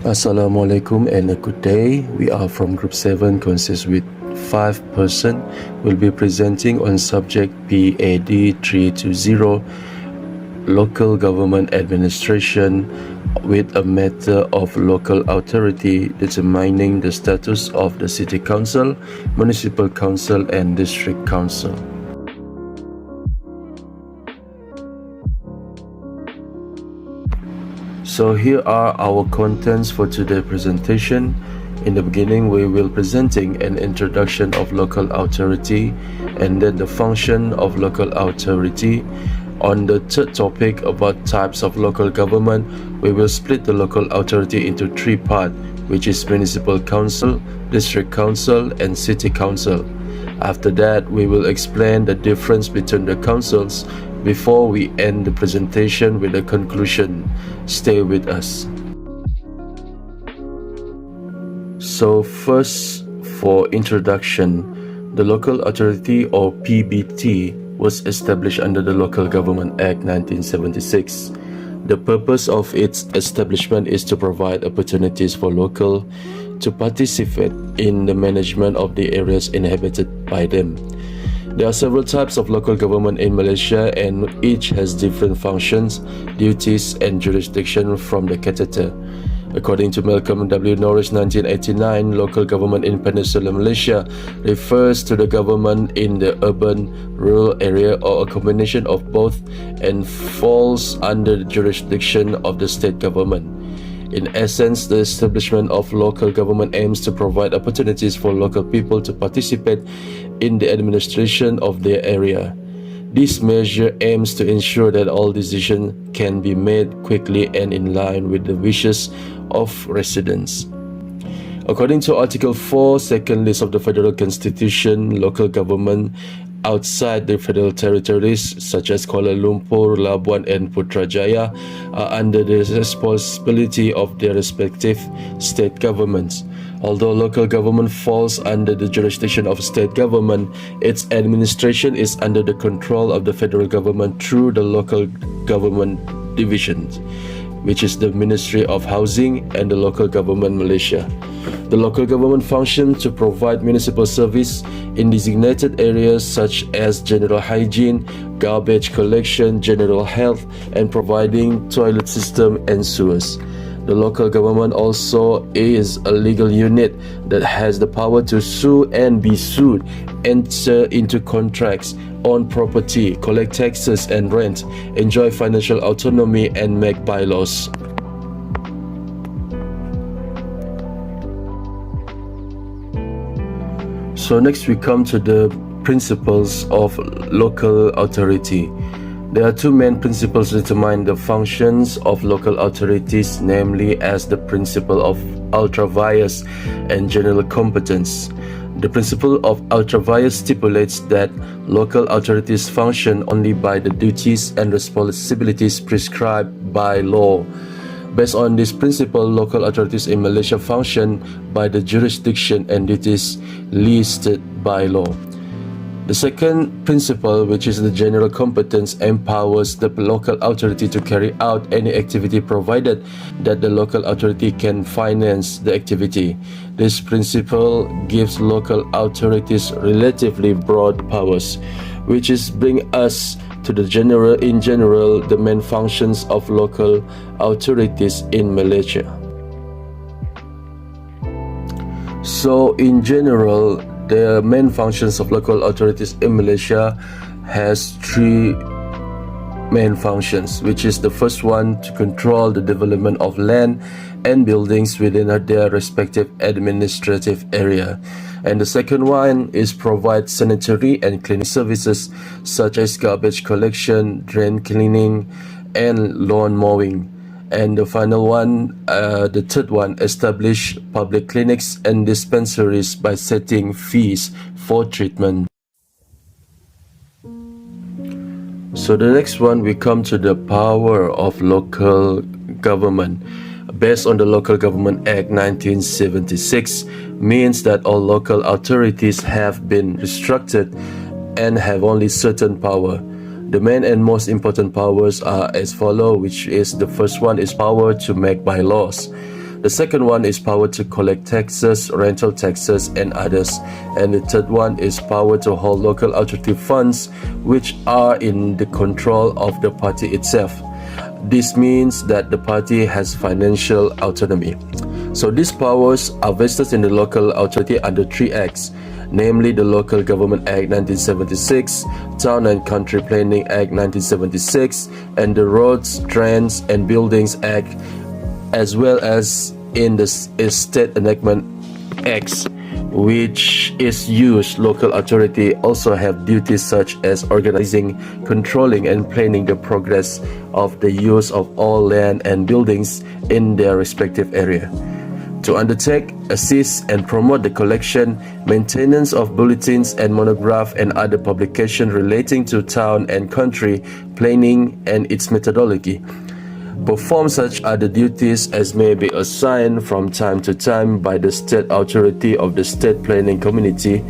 Assalamualaikum and a good day. We are from Group 7, consists with 5 persons. We'll be presenting on subject PAD 320, Local Government Administration, with a matter of local authority determining the status of the City Council, Municipal Council and District Council. So here are our contents for today's presentation. In the beginning, we will presenting an introduction of local authority and then the function of local authority. On the third topic about types of local government, we will split the local authority into 3 parts, which is municipal council, district council and city council. After that, we will explain the difference between the councils before we end the presentation with a conclusion. Stay with us. So first, for introduction, the Local Authority or PBT was established under the Local Government Act 1976. The purpose of its establishment is to provide opportunities for local to participate in the management of the areas inhabited by them. There are several types of local government in Malaysia and each has different functions, duties and jurisdiction from the category. According to Malcolm W. Norris 1989, local government in Peninsular Malaysia refers to the government in the urban, rural area or a combination of both and falls under the jurisdiction of the state government. In essence, the establishment of local government aims to provide opportunities for local people to participate in the administration of their area. This measure aims to ensure that all decisions can be made quickly and in line with the wishes of residents. According to Article 4, second list of the Federal Constitution, local government outside the federal territories such as Kuala Lumpur, Labuan and Putrajaya are under the responsibility of their respective state governments. Although local government falls under the jurisdiction of state government, its administration is under the control of the federal government through the local government divisions, which is the Ministry of Housing and the Local Government Malaysia. The local government functions to provide municipal service in designated areas such as general hygiene, garbage collection, general health, and providing toilet system and sewers. The local government also is a legal unit that has the power to sue and be sued, enter into contracts, own property, collect taxes and rent, enjoy financial autonomy and make bylaws. So next we come to the principles of local authority. There are 2 main principles that determine the functions of local authorities, namely as the principle of ultra vires and general competence. The principle of ultra vires stipulates that local authorities function only by the duties and responsibilities prescribed by law. Based on this principle, local authorities in Malaysia function by the jurisdiction and duties listed by law. The second principle, which is the general competence, empowers the local authority to carry out any activity provided that the local authority can finance the activity. This principle gives local authorities relatively broad powers, which is bring us to the the main functions of local authorities in Malaysia. So in general, the main functions of local authorities in Malaysia has 3 main functions, which is the first one to control the development of land and buildings within their respective administrative area. And the second one is provide sanitary and cleaning services such as garbage collection, drain cleaning and lawn mowing. And the final one, the third one, establish public clinics and dispensaries by setting fees for treatment. So the next one, we come to the power of local government. Based on the Local Government Act 1976, means that all local authorities have been restricted and have only certain power. The main and most important powers are as follows, which is the first one is power to make bylaws. The second one is power to collect taxes, rental taxes, and others. And the third one is power to hold local authority funds, which are in the control of the party itself. This means that the party has financial autonomy. So these powers are vested in the local authority under 3 acts, namely the Local Government Act 1976, Town and Country Planning Act 1976, and the Roads, Drains and Buildings Act, as well as in the State Enactment Acts, which is used. Local authority also have duties such as organizing, controlling and planning the progress of the use of all land and buildings in their respective area. To undertake, assist and promote the collection, maintenance of bulletins and monograph and other publications relating to town and country planning and its methodology. Perform such other duties as may be assigned from time to time by the state authority of the state planning community.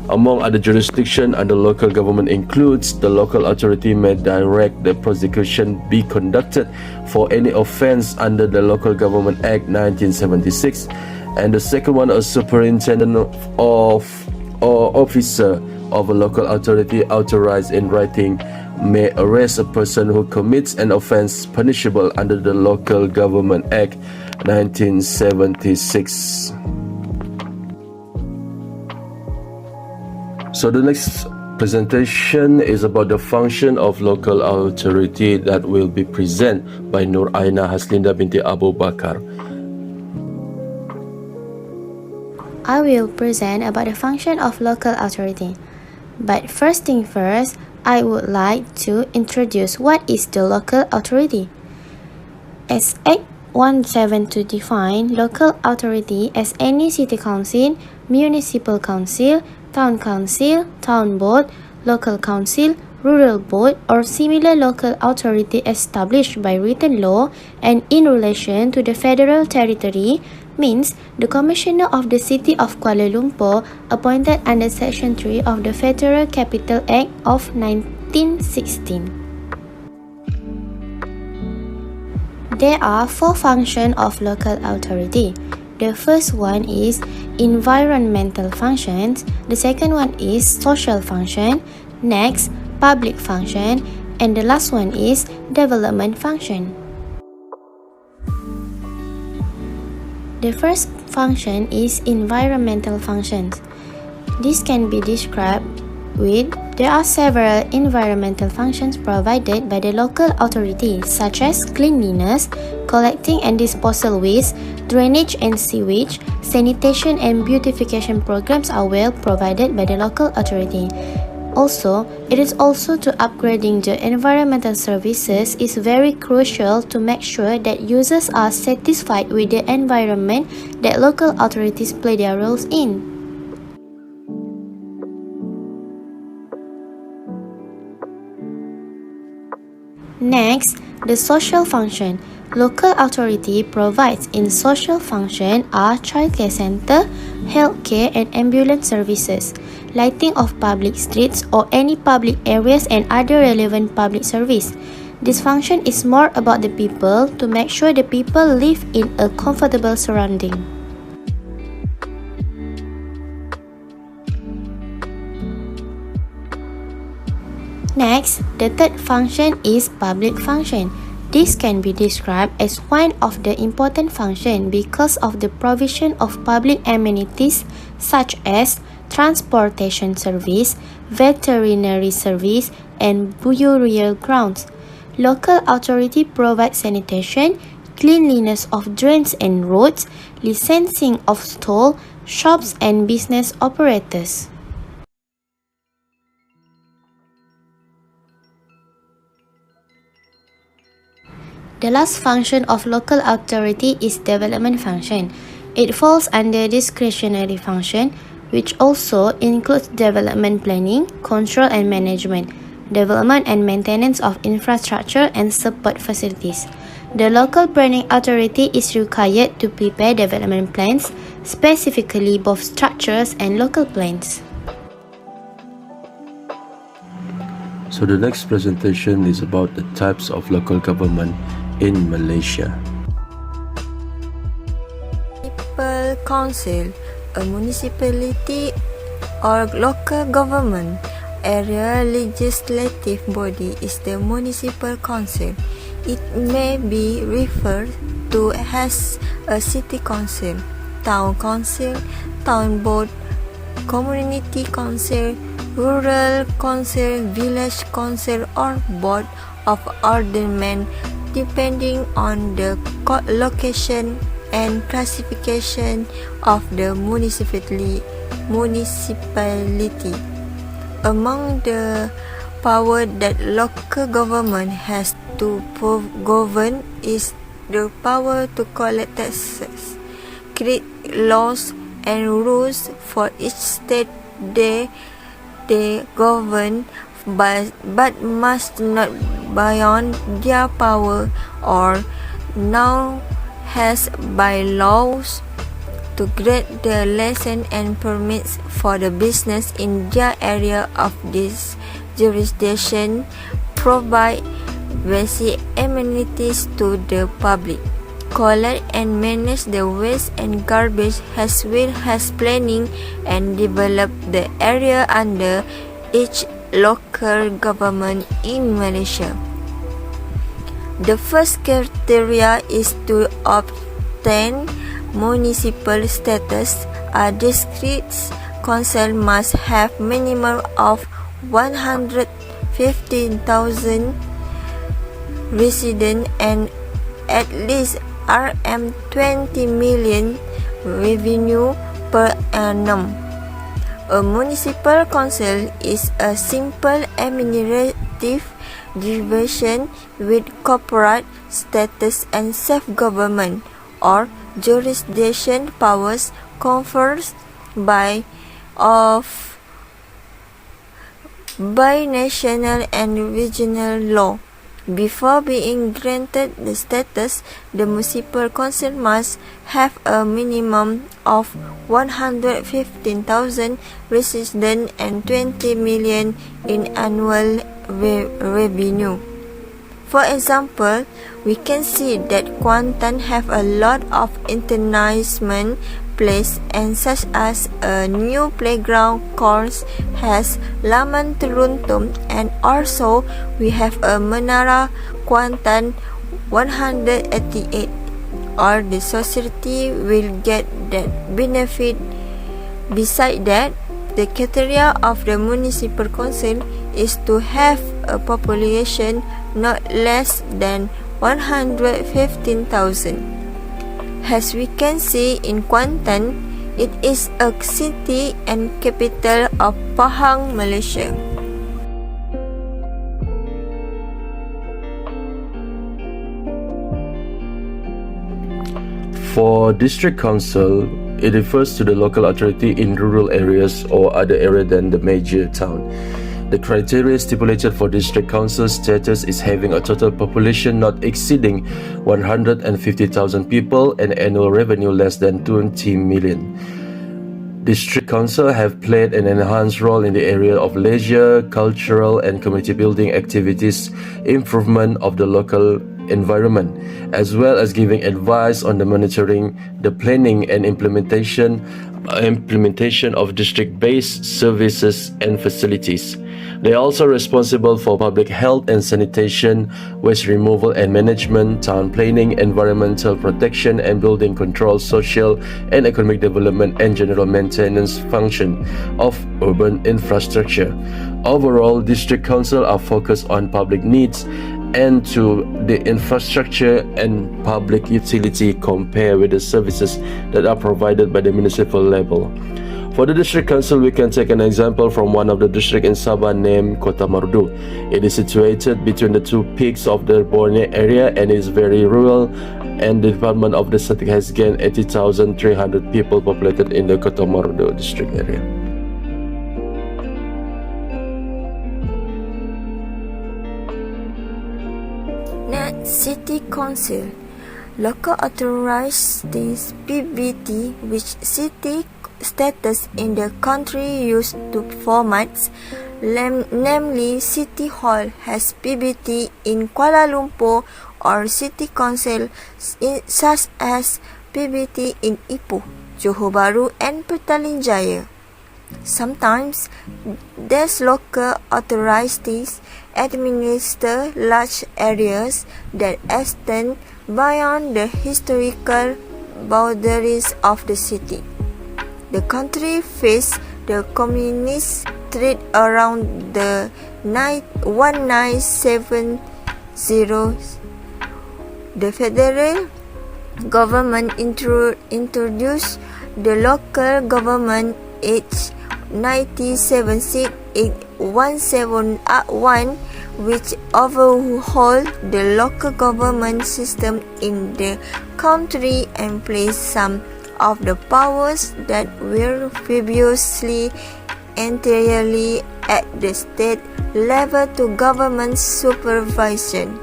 Among other jurisdictions under local government includes the local authority may direct the prosecution be conducted for any offense under the Local Government Act 1976, and the second one, a superintendent of or officer of a local authority authorized in writing may arrest a person who commits an offense punishable under the Local Government Act 1976. So the next presentation is about the function of local authority that will be presented by Nur Aina Haslinda binti Abu Bakar. I will present about the function of local authority. But first thing first, I would like to introduce what is the local authority. As Act 172 define local authority as any city council, municipal council, town council, town board, local council, rural board, or similar local authority established by written law and in relation to the federal territory, means the Commissioner of the City of Kuala Lumpur appointed under Section 3 of the Federal Capital Act of 1916. There are 4 functions of local authority. The first one is environmental functions, the second one is social function, next public function, and the last one is development function. The first function is environmental functions. This can be described with there are several environmental functions provided by the local authority, such as cleanliness, collecting and disposal waste, drainage and sewage, sanitation and beautification programs are well provided by the local authority. Also, it is also to upgrading the environmental services is very crucial to make sure that users are satisfied with the environment that local authorities play their roles in. Next, the social function. Local authority provides in social function are childcare center, healthcare and ambulance services, lighting of public streets or any public areas and other relevant public service. This function is more about the people to make sure the people live in a comfortable surrounding. Next, the third function is public function. This can be described as one of the important functions because of the provision of public amenities such as transportation service, veterinary service, and burial grounds. Local authority provides sanitation, cleanliness of drains and roads, licensing of stall, shops and business operators. The last function of local authority is development function. It falls under discretionary function, which also includes development planning, control and management, development and maintenance of infrastructure and support facilities. The local planning authority is required to prepare development plans, specifically both structures and local plans. So the next presentation is about the types of local government in Malaysia. council, a municipality or local government area legislative body is the municipal council. It may be referred to as a city council, town council, town board, community council, rural council, village council, or board of aldermen, depending on the location and classification of the municipality. Among the power that local government has to govern is the power to collect taxes, create laws and rules for each state they govern, but must not beyond their power or now has by laws to grant the license and permits for the business in their area of this jurisdiction, provide basic amenities to the public, collect and manage the waste and garbage, as well as planning and develop the area under each local government in Malaysia. The first criteria is to obtain municipal status. A district council must have minimum of 115,000 residents and at least Rm20 million revenue per annum. A municipal council is a simple administrative division with corporate status and self-government or jurisdiction powers conferred by national and regional law. Before being granted the status, the municipal council must have a minimum of 115,000 residents and 20 million in annual revenue. For example, we can see that Kuantan have a lot of international places and such as a new playground course has Laman Teruntum, and also we have a Menara Kuantan 188, or the society will get that benefit. Beside that, the criteria of the municipal council is to have a population not less than 115,000. As we can see in Kuantan, it is a city and capital of Pahang, Malaysia. For district council, it refers to the local authority in rural areas or other area than the major town. The criteria stipulated for district council status is having a total population not exceeding 150,000 people and annual revenue less than 20 million. District council have played an enhanced role in the area of leisure, cultural and community building activities, improvement of the local environment, as well as giving advice on the monitoring, the planning and implementation of district-based services and facilities. They are also responsible for public health and sanitation, waste removal and management, town planning, environmental protection and building control, social and economic development, and general maintenance function of urban infrastructure. Overall, district council are focused on public needs and to the infrastructure and public utility compared with the services that are provided by the municipal level. For the district council, we can take an example from one of the districts in Sabah named Kota Marudu. It is situated between the two peaks of the Borneo area and is very rural, and the Department of the Statistic has gained 80,300 people populated in the Kota Marudu district area. Next, City Council. Local authorities PBT, which city status in the country used two formats, namely City Hall has PBT in Kuala Lumpur or City Council such as PBT in Ipoh. Johor Bahru and Petaling Jaya. Sometimes, these local authorities administer large areas that extend beyond the historical boundaries of the city. The country faced the communist threat around the 1970s. The federal government introduced the Local Government Act 1976-171, which overhauled the local government system in the country and placed some of the powers that were previously entirely at the state level to government supervision.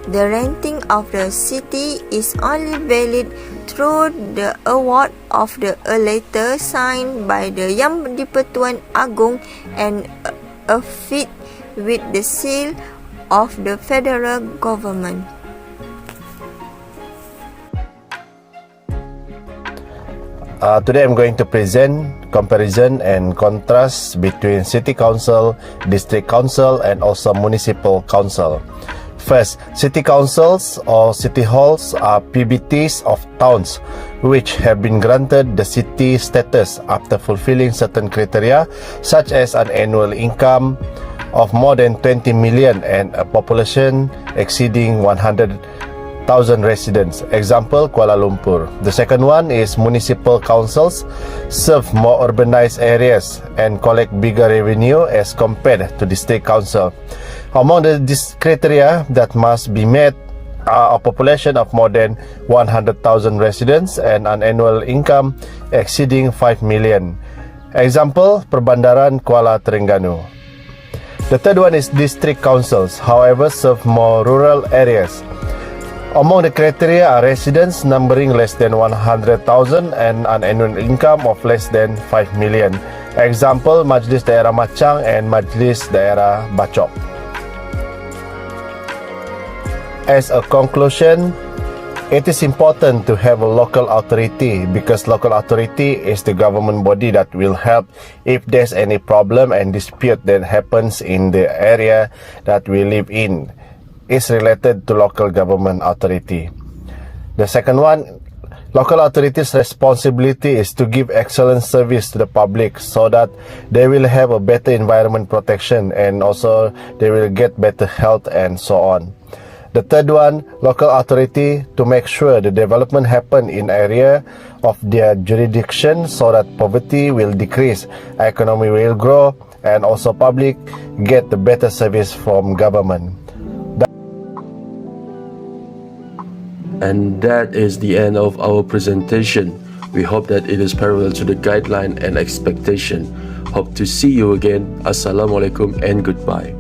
The ranking of the city is only valid through the award of a letter signed by the Yang di-Pertuan Agong and a fit with the seal of the federal government. Today I'm going to present comparison and contrast between City Council, District Council and also Municipal Council. First, City Councils or City Halls are PBTs of towns which have been granted the city status after fulfilling certain criteria such as an annual income of more than 20 million and a population exceeding 100,000 residents. Example, Kuala Lumpur. The second one is Municipal Councils serve more urbanized areas and collect bigger revenue as compared to District Council. Among these criteria that must be met are a population of more than 100,000 residents and an annual income exceeding 5 million. Example, Perbandaran Kuala Terengganu. The third one is District Councils, however, serve more rural areas. Among the criteria are residents numbering less than 100,000 and an annual income of less than 5 million. Example, Majlis Daerah Machang and Majlis Daerah Bachok. As a conclusion, it is important to have a local authority because local authority is the government body that will help if there's any problem and dispute that happens in the area that we live in. Is related to local government authority. The second one, local authorities' responsibility is to give excellent service to the public so that they will have a better environment protection and also they will get better health and so on. The third one, local authority to make sure the development happen in area of their jurisdiction so that poverty will decrease, economy will grow and also public get the better service from government. And that is the end of our presentation. We hope that it is parallel to the guideline and expectation. Hope to see you again. Assalamualaikum and goodbye.